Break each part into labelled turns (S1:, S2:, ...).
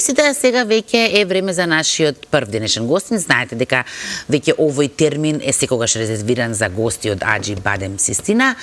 S1: Сите сега веќе е време за нашиот прв денешен гостин. Знаете дека веќе овој термин е секогаш резервиран за гости од Аџи Бадем Систина.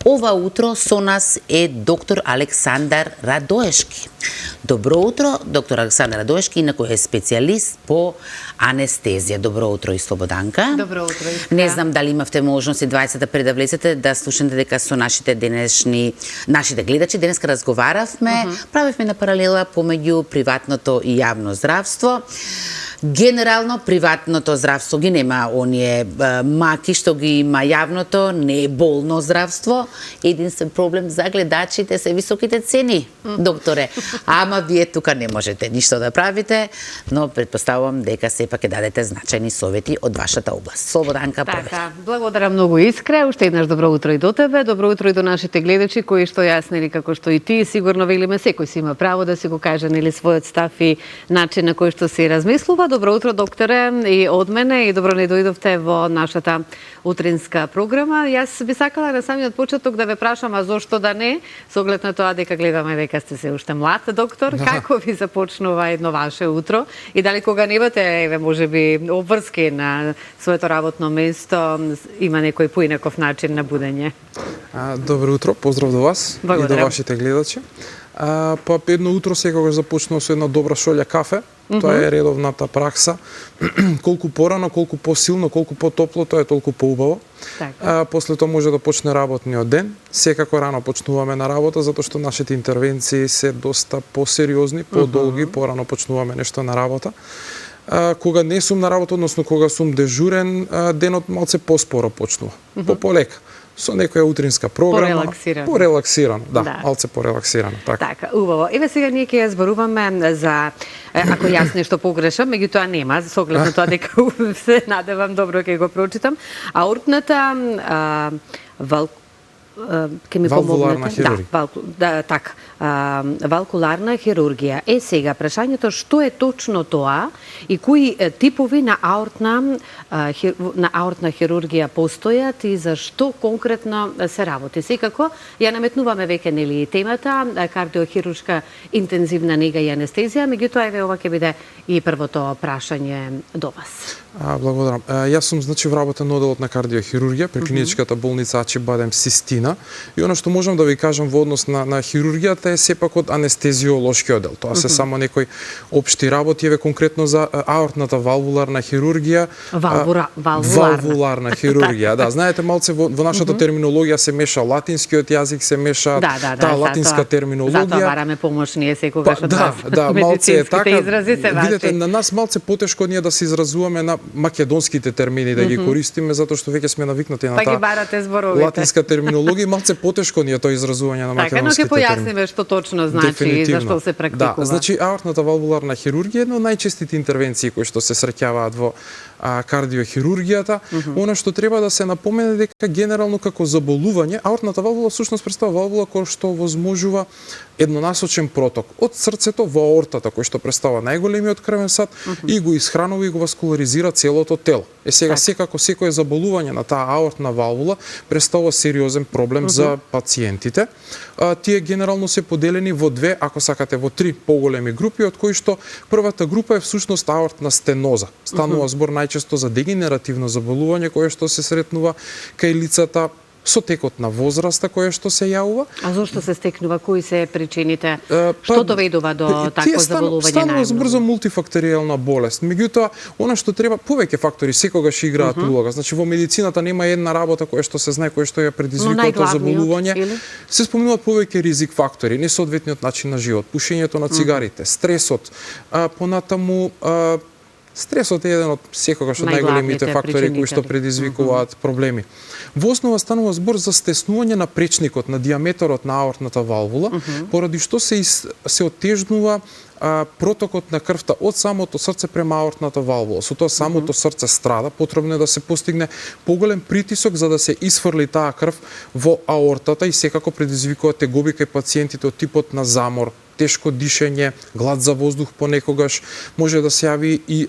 S1: Ова утро со нас е доктор Александар Радоешки. Добро утро, доктор Александар Радоешки, инако е специјалист по анестезија. Добро утро и Слободанка.
S2: Добро утро.
S1: Не знам дали имавте можност и 20 пред да влезете да слушате дека со нашите гледачи денеска разговаравме, правивме на паралела помеѓу приватното и јавно здравство. Генерално, приватното здравство ги нема оние маки што ги има јавното, не е болно здравство. Единствен проблем за гледачите се високите цени, докторе. Ама вие тука не можете ништо да правите, но предпоставувам дека сепак ќе дадете значајни совети од вашата област. Слободанка,
S2: Така, благодарам многу Искре. Уште еднаш добро утро и до тебе, добро утро и до нашите гледачи кои што јас нели како што и ти сигурно велиме, секој си има право да си го каже нели својот став и начин на кој што се размислува. Добро утро, докторе, и од мене, и добро не дојдовте во нашата утринска програма. Јас би сакала на самиот почеток да ве прашам, а зошто да не, со оглед на тоа дека гледаме дека сте се уште млад, доктор, како ви започнува едно ваше утро и дали кога немате, еве, можеби обврски на своето работно место, има некој поинаков начин на будење?
S3: Добро утро, поздрав до вас и до вашите гледачи. Едно утро секогаш започнува со една добра шолја кафе. Тоа е редовната пракса. Колку порано, колку посилно, колку потопло, тоа е толку поубаво. После тоа може да почне работниот ден. Секако рано почнуваме на работа, затоа што нашите интервенции се доста посериозни, подолги, порано почнуваме нешто на работа. Кога не сум на работа, односно кога сум дежурен, денот малце поспоро почнува, полека. Со некоја утринска програма, порелаксирано, малце порелаксирано.
S2: Така, убаво. Еве сега ние ќе зборуваме за, ако јас нешто погрешам, меѓутоа нема, со оглед на тоа дека се надевам добро ќе го прочитам, аортната ќе ми помогнете. Така, валкуларна хирургија. Сега прашањето што е точно тоа и кои типови на аортна хирургија постојат и за што конкретно се работи. Секако ја наметнуваме веќе нели темата кардиохируршка интензивна нега и анестезија, меѓутоа еве ова ќе биде и првото прашање до вас.
S3: Благодарам. Јас сум вработен на оделот на кардиохирургија при клиничката болница Аџи Бадем Систина и она што можам да ви кажам во однос на хирургијата е сепак од анестезиолошки одел. Тоа се само некои општи работи, еве конкретно за аортната валвуларна хирургија. Валвуларна хирургија, да, знаете малце во нашата терминологија се меша латинскиот јазик, се меша таа латинска терминологија.
S2: Затоа бараме помош ние секогаш од вас.
S3: Да, малце е така.
S2: Изрази се ваши.
S3: Видете, на нас малце потешко ние да се изразуваме на македонските термини да ги користиме затоа што веќе сме навикнати на таа латинска терминологија, малце потешко ни е тоа изразување на македонските термини.
S2: Така, но ќе појасниме што точно значи и зашто се практикува.
S3: Да, значи аортната валвуларна хирургија е една од најчестите интервенции кои што се среќаваат во кардиохирургијата. Она што треба да се напомене дека генерално како заболување аортната валвула всушност представува валвула која што возможува еднонасочен проток од срцето во аортата кој што представува најголемиот крвен сад и го исхранува и го васкуларизира целото тело. Сега секако секое заболување на таа аортна валвула представува сериозен проблем за пациентите. Тие генерално се поделени во две, ако сакате во три поголеми групи, од кои што првата група е всушност аортна стеноза. Станува збор најчесто за дегенеративно заболување кое што се сретнува кај лицата со текот на возраста кое што се јавува.
S2: А зошто се стекнува? Кои се причините? Што доведува до такво заболување?
S3: Станува збор за мултифакторијална болест. Меѓутоа, она што треба, повеќе фактори секогаш играат улога. Значи во медицината нема една работа која што се знае која што ја предизвикува тоа заболување. Се спомнуваат повеќе ризик фактори, несоодветниот начин на живот, пушењето на цигарите, стресот, понатаму стресот е еден од секогаш од најголемите фактори кои што предизвикуваат проблеми. Во основа станува збор за стеснување на пречникот, на диаметерот на аортната валвула, поради што се оттежнува протокот на крвта од самото срце према аортната валвула. Со тоа самото срце страда, потребно е да се постигне поголем притисок за да се исфрли таа крв во аортата и секако предизвикува тегоби кај пациентите од типот на замор, тешко дишење, глад за воздух понекогаш, може да се јави и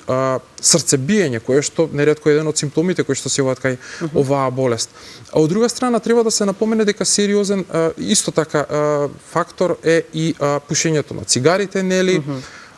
S3: срцебиење, кое што неретко е еден од симптомите кои што се јавуваат кај оваа болест. А од друга страна треба да се напомене дека сериозен исто така фактор е и пушењето на цигарите, нели,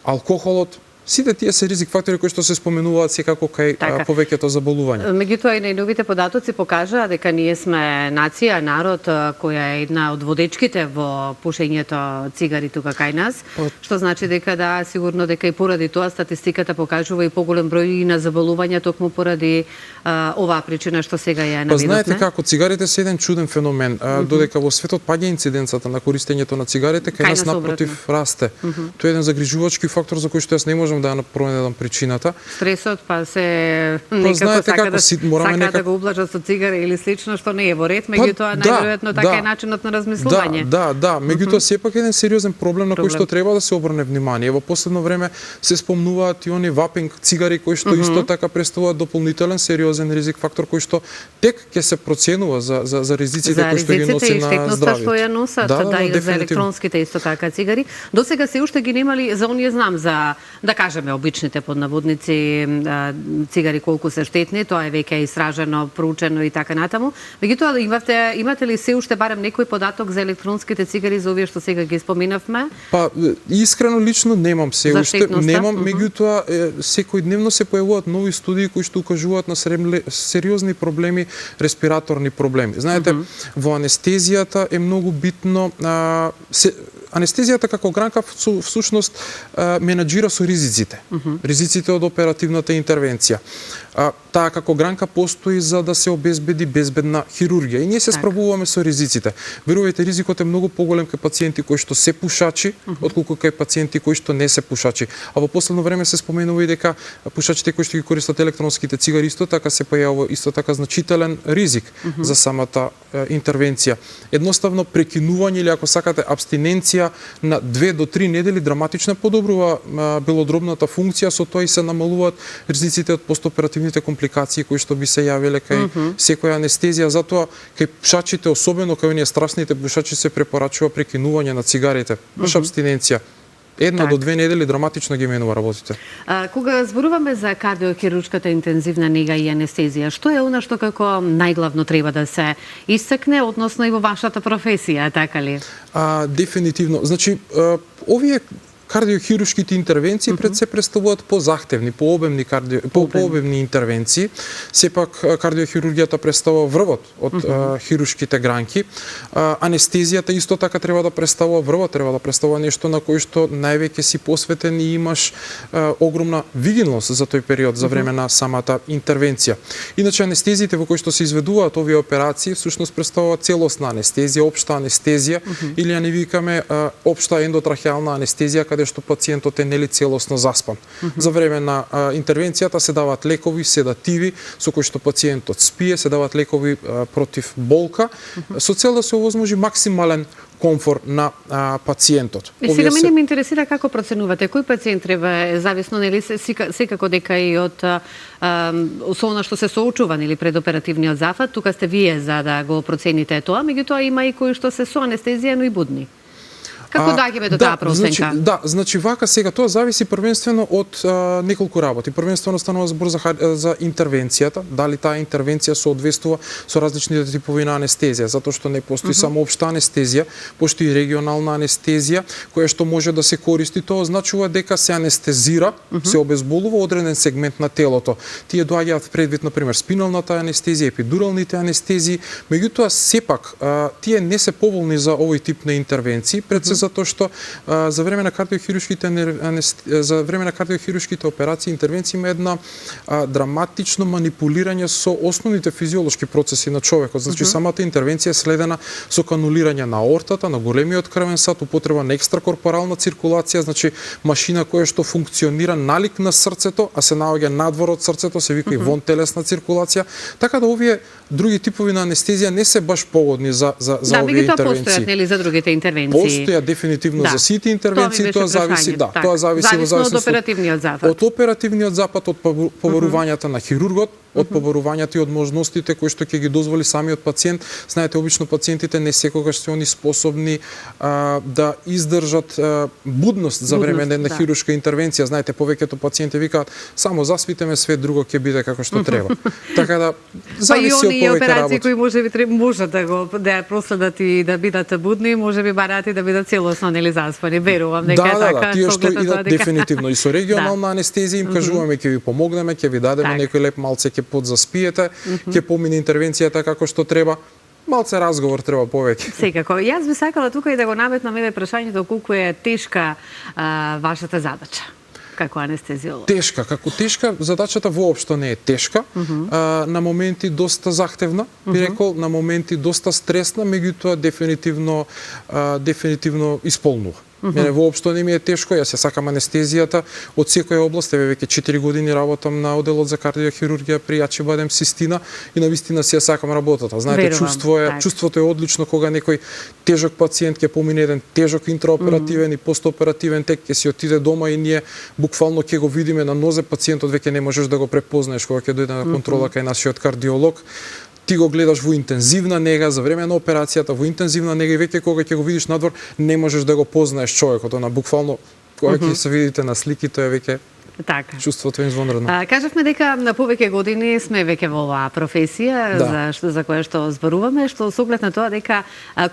S3: алкохолот, сите тие се ризик фактори кои што се споменуваат секако кај повеќето заболувања.
S2: Меѓутоа и најновите податоци покажаа дека ние сме нација, народ која е една од водечките во пушењето цигари тука кај нас, што значи дека да, сигурно дека и поради тоа статистиката покажува и поголем број на заболувања токму поради оваа причина што сега ја наведовме.
S3: Знаете како, цигарите се еден чуден феномен, додека во светот паѓа инциденцата на користењето на цигарите, кај нас напротив расте. Тоа е еден загрижувачки фактор за кој што јас не можам да ја пронајдам причината.
S2: Стресот, па се некако сака да го ублажат со цигара или слично, што не е во ред, меѓутоа најверојатно така е начинот на размислување.
S3: Да, меѓутоа сепак еден сериозен проблем на кој што треба да се обрне внимание. Во последно време се спомнуваат и они вапинг цигари кои што исто така представуваат дополнителен сериозен ризик фактор кој што тек ќе се проценува за ризиците кои што ги носи на здравјето.
S2: Што ја носат, и за електронските исто така цигари. Досега се уште ги немали, за оние знам, за да кажеме обичните поднаводници цигари колку се штетни, тоа е веќе истражено, проучено и така натаму. Меѓутоа имате ли се уште барем некој податок за електронските цигари за овие што сега ги споменавме?
S3: Па искрено лично немам се уште, меѓутоа секојдневно се појавуваат нови студии кои што укажуваат на сериозни проблеми, респираторни проблеми. Знаете, во анестезијата е многу битно анестезијата како гранка всушност менаџира со ризиците. Ризиците од оперативната интервенција. Таа како гранка постои за да се обезбеди безбедна хирургија. И ние се справуваме со ризиците. Верувајте, ризикот е многу поголем кај пациенти кои што се пушачи, отколку кај пациенти кои што не се пушачи. А во последно време се споменува и дека пушачите кои што ги користат електронските цигари исто така се појавува исто така значителен ризик за самата интервенција. Едноставно прекинување или ако сакате абстиненција на 2 до 3 недели драматично подобрува белодробната функција, со тоа и се намалуваат ризиците од постоперативните компликации кои што би се јавиле кај секоја анестезија. Затоа кај пушачите, особено кај оние страсните пушачи, се препорачува прекинување на цигарите, баш абстиненција. 1 до 2 недели драматично ги менува работите.
S2: Кога зборуваме за кардиохируршката интензивна нега и анестезија, што е она што како најглавно треба да се истакне, односно и во вашата професија, така ли?
S3: Дефинитивно. Значи, овие кардиохируршките интервенции пред се представуваат позахтевни, пообемни интервенции. Сепак кардиохирургијата представува врвот од хируршките гранки. Анестезијата исто така треба да представува врвот, треба да представува нешто на кој што највеќе си посветен и имаш огромна видимост за тој период за време на самата интервенција. Иначе анестезиите во кои што се изведуваат овие операции всушност представуваат целосна анестезија, општа анестезија или ја не викаме општа ендотрахеална анестезија, каде што пациентот е нели целосно заспан. За време на интервенцијата се даваат лекови, седативи со кои што пациентот спие, се даваат лекови против болка, со цел да се овозможи максимален комфор на пациентот.
S2: И сега мене ме интересира како проценувате кој пациент треба, зависно нели секако дека и од со она што се соочува нели предоперативниот зафат, тука сте вие за да го процените тоа, меѓутоа има и кои што се со анестезија, но и будни. Како доаѓаме до таа проценка?
S3: Значи вака сега тоа зависи првенствено од неколку работи. Првенствено станува збор за интервенцијата, дали таа интервенција соодветствува со различните типови на анестезија, затоа што не постои само општа анестезија, постои регионална анестезија која што може да се користи. Тоа означува дека се анестезира, се обезболува одреден сегмент на телото. Тие доаѓаат предвид на пример спиналната анестезија, епидуралните анестезии, меѓутоа сепак тие не се поволни за овој тип на интервенции, пред се затоа што за време на кардиохируршките операции интервенции има една драматично манипулирање со основните физиолошки процеси на човекот. Значи самата интервенција е следена со канулирање на аортата, на големиот крвен сад, употреба на екстракорпорална циркулација, значи машина која што функционира налик на срцето, а се наоѓа надвор од срцето, се вика и вонтелесна циркулација. Така да овие други типови на анестезија не се баш погодни за овие интервенции. Да,
S2: постојат нели за другите интервенции?
S3: Постојат дефинитивно за сите интервенции, тоа зависи, тоа зависи во зависност
S2: од оперативниот запад.
S3: Од оперативниот запад, од побарувањата на хирургот, од побарувањата и од можностите кои што ќе ги дозволи самиот пациент. Знаете, обично пациентите не секогаш се они способни да издржат будност за време на една хируршка интервенција. Знаете, повеќето пациенти викаат само заспите ме, све друго ќе биде како што треба. Така да зависи од
S2: оние
S3: повеќе
S2: операции
S3: работи.
S2: кои можеби можат да ја проследат и да бидат будни, можеби бараат и да бидат целосно нели заспани. Верувам дека е така.
S3: Тие
S2: со
S3: што
S2: оглед на тоа
S3: идат
S2: дека-
S3: дефинитивно и со регионална анестезија им кажуваме ќе ви помогнеме, ќе ви дадеме
S2: Так.
S3: некој леп малце, ќе подзаспиете, ќе помине интервенцијата како што треба. Малце разговор треба повеќе.
S2: Секако. Јас би сакала тука и да го наметнам еве прашањето колку е тешка вашата задача како анестезиолог.
S3: Тешка, како тешка, задачата воопшто не е тешка. На моменти доста захтевна, би рекол, на моменти доста стресна, меѓутоа дефинитивно исполнува. Мене воопшто не ми е тешко, јас ја сакам анестезијата од секоја област, еве веќе 4 години работам на оделот за кардиохирургија при Јачи Бадем Систина и навистина си ја сакам работата. Знаете,
S2: Верувам,
S3: чувството е одлично кога некој тежок пациент ќе помине еден тежок интраоперативен и постоперативен тек, ќе си отиде дома и ние буквално ќе го видиме на нозе, пациентот веќе не можеш да го препознаеш кога ќе дојде на контрола кај нашиот кардиолог. Ти го гледаш во интензивна нега за време на операцијата, во интензивна нега и веќе кога ќе го видиш надвор, не можеш да го познаеш човекот, она буквално кога ќе се видите на слики, тоа е веќе
S2: Така.
S3: чувството е извонредно.
S2: Кажавме дека на повеќе години сме веќе во оваа професија за која што зборуваме, што со оглед на тоа дека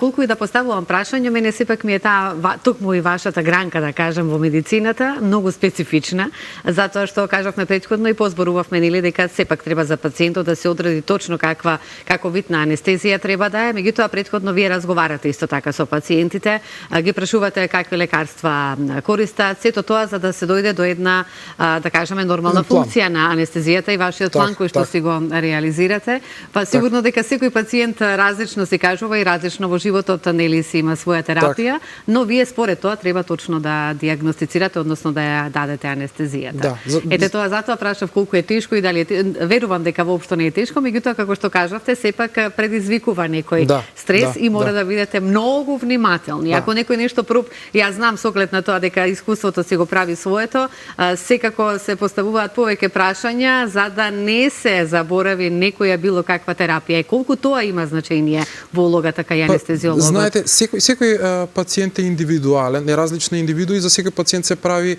S2: колку и да поставувам прашање, мене сепак ми е таа токму и вашата гранка, да кажам, во медицината, многу специфична, затоа што кажавме претходно и позборувавме нели дека сепак треба за пациентот да се одреди точно како вид на анестезија треба да е, меѓутоа претходно вие разговарате исто така со пациентите, ги прашувате какви лекарства користат, сето тоа за да се дојде до една да кажеме нормална функција на анестезијата и вашиот план кој што си го реализирате. Па сигурно дека секој пациент различно се кажува и различно во животот нели си има своја терапија, но вие според тоа треба точно да диагностицирате, односно да ја дадете анестезијата. Ете тоа затоа прашав колку е тешко и дали верувам дека воопшто не е тешко, меѓутоа како што кажавте, сепак предизвикува некој стрес и мора да бидете многу внимателни. Ако некој нешто јас знам со оглед на тоа дека искуството си го прави своето, секако се поставуваат повеќе прашања за да не се заборави некоја било каква терапија и колку тоа има значење во улогата кај анестезиологот.
S3: Знаете, секој пациент е индивидуален, е различна индивидуа и за секој пациент се прави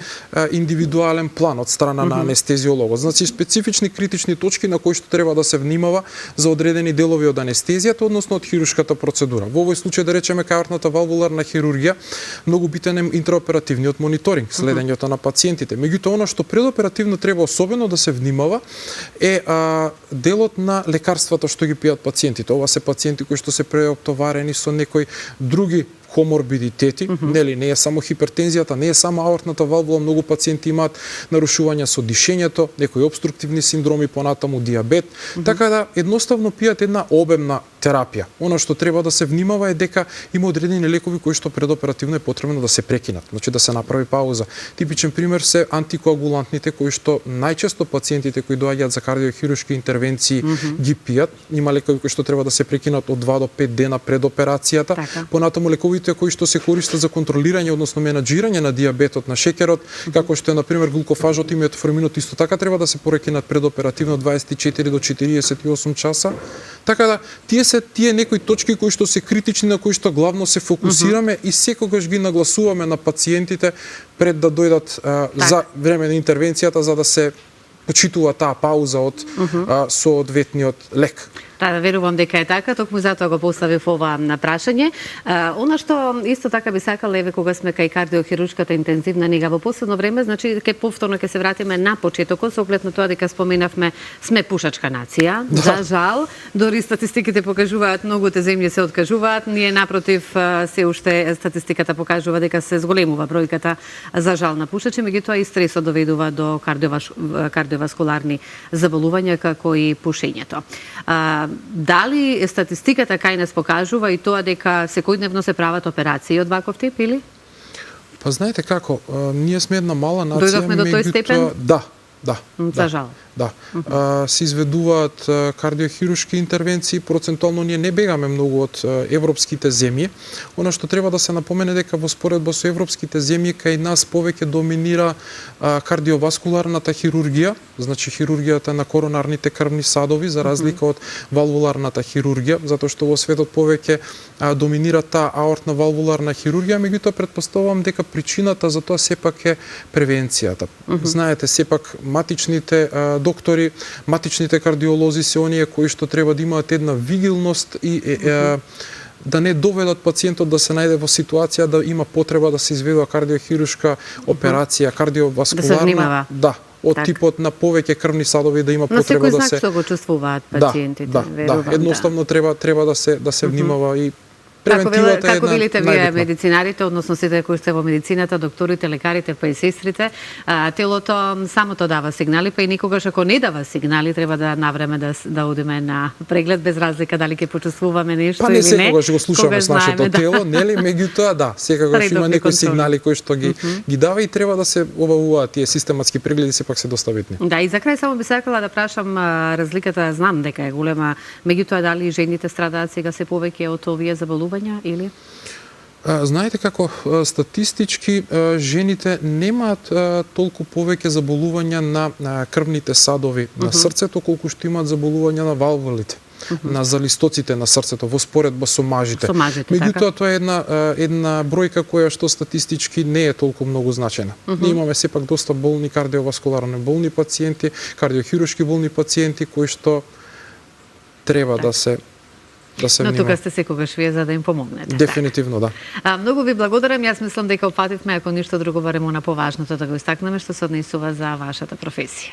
S3: индивидуален план од страна на анестезиологот. Значи специфични критични точки на кои што треба да се внимава за одредени делови од анестезијата, односно од хируршката процедура. Во овој случај да речеме кајортната валвуларна хирургија, многу битен е интраоперативниот мониторинг, следењето на пациентите. Меѓутоа она што предоперативно треба особено да се внимава е делот на лекарствата што ги пијат пациентите. Ова се пациенти кои што се преоптоварени со некои други коморбидитети, нели не е само хипертензијата, не е само аортната валвула, многу пациенти имаат нарушувања со дишењето, некои обструктивни синдроми, понатаму диабет, така да едноставно пијат една обемна терапија. Она што треба да се внимава е дека има одредени лекови кои што предоперативно е потребно да се прекинат, значи да се направи пауза. Типичен пример се антикоагулантните кои што најчесто пациентите кои доаѓаат за кардиохируршки интервенции ги пијат. Има лекови кои што треба да се прекинат од 2 до 5 дена пред операцијата. Понатаму лековите кои што се користат за контролирање, односно менаџирање на диабетот, на шеќерот, како што е на пример глукофажот и метформинот, исто така треба да се прекинат предоперативно 24 до 48 часа. Така да тие некои точки кои што се критични, на кои што главно се фокусираме и секогаш ги нагласуваме на пациентите пред да дојдат за време на интервенцијата за да се почитува таа пауза од соодветниот лек.
S2: Да, верувам дека е така, токму затоа го поставив ова на прашање. Она што исто така би сакала еве кога сме кај кардиохируршката интензивна нега во последно време, значи повторно ќе се вратиме на почетокот со оглед на тоа дека споменавме сме пушачка нација. За жал, дори статистиките покажуваат многуте земји се откажуваат, ние напротив се уште статистиката покажува дека се зголемува бројката за жал на пушачи, меѓутоа и стресот доведува до кардиоваскуларни заболувања како и пушењето. Дали статистиката кај нас покажува и тоа дека секојдневно се прават операции од ваков тип или?
S3: Па знаете како, ние сме една мала нација,
S2: дојдовме до тој степен?
S3: Да.
S2: За жал.
S3: Да. Се изведуваат кардиохируршки интервенции, процентуално ние не бегаме многу од европските земји. Она што треба да се напомене дека во споредба со европските земји кај нас повеќе доминира кардиоваскуларната хирургија, значи хирургијата на коронарните крвни садови за разлика од валвуларната хирургија, затоа што во светот повеќе доминира таа аортна валвуларна хирургија, меѓутоа претпоставувам дека причината за тоа сепак е превенцијата. Знаете, сепак матичните доктори, матичните кардиолози се оние кои што треба да имаат една вигилност и да не доведат пациентот да се најде во ситуација да има потреба да се изведува кардиохируршка операција, кардиоваскуларна.
S2: Да се внимава.
S3: Да, од типот на повеќе крвни садови да има потреба да се...
S2: На секој знак што го чувствуваат пациентите, верувам.
S3: Да, едноставно треба да се внимава и превентивата е
S2: како велите вие
S3: најбитна.
S2: медицинарите, односно сите кои сте во медицината, докторите, лекарите, па и сестрите, телото самото дава сигнали, па и никогаш ако не дава сигнали, треба да навреме да одиме на преглед без разлика дали ќе почувствуваме нешто или не.
S3: Па не секогаш го слушаме с нашето
S2: знаеме,
S3: тело, нели? Меѓутоа, да, секогаш има некои сигнали кои што ги дава и треба да се обавуваат тие систематски прегледи, сепак се доста битни.
S2: Да, и за крај само би сакала да прашам разликата, знам дека е голема, меѓутоа дали жените страдаат сега се повеќе од овие заболувања или?
S3: Знаете како статистички жените немаат толку повеќе заболувања на крвните садови на срцето колку што имаат заболувања на валвулите, на залистоците на срцето во споредба со мажите. Меѓутоа тоа е една бројка која што статистички не е толку многу значајна. Ние имаме сепак доста болни кардиоваскуларно болни пациенти, кардиохируршки болни пациенти кои што треба да се
S2: Но тука сте секогаш вие за да им помогнете.
S3: Дефинитивно, да.
S2: Многу ви благодарам. Јас мислам дека опативме, ако ништо друго, барем на поважното да го истакнеме што се однесува за вашата професија.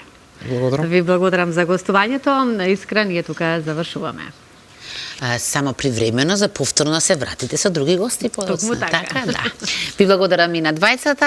S3: Благодарам.
S2: Ви благодарам за гостувањето. Искрен, ние тука завршуваме.
S1: Само привремено за повторно се вратите со други гости.
S2: Токму така.
S1: Да. Ви благодарам и на двајцата.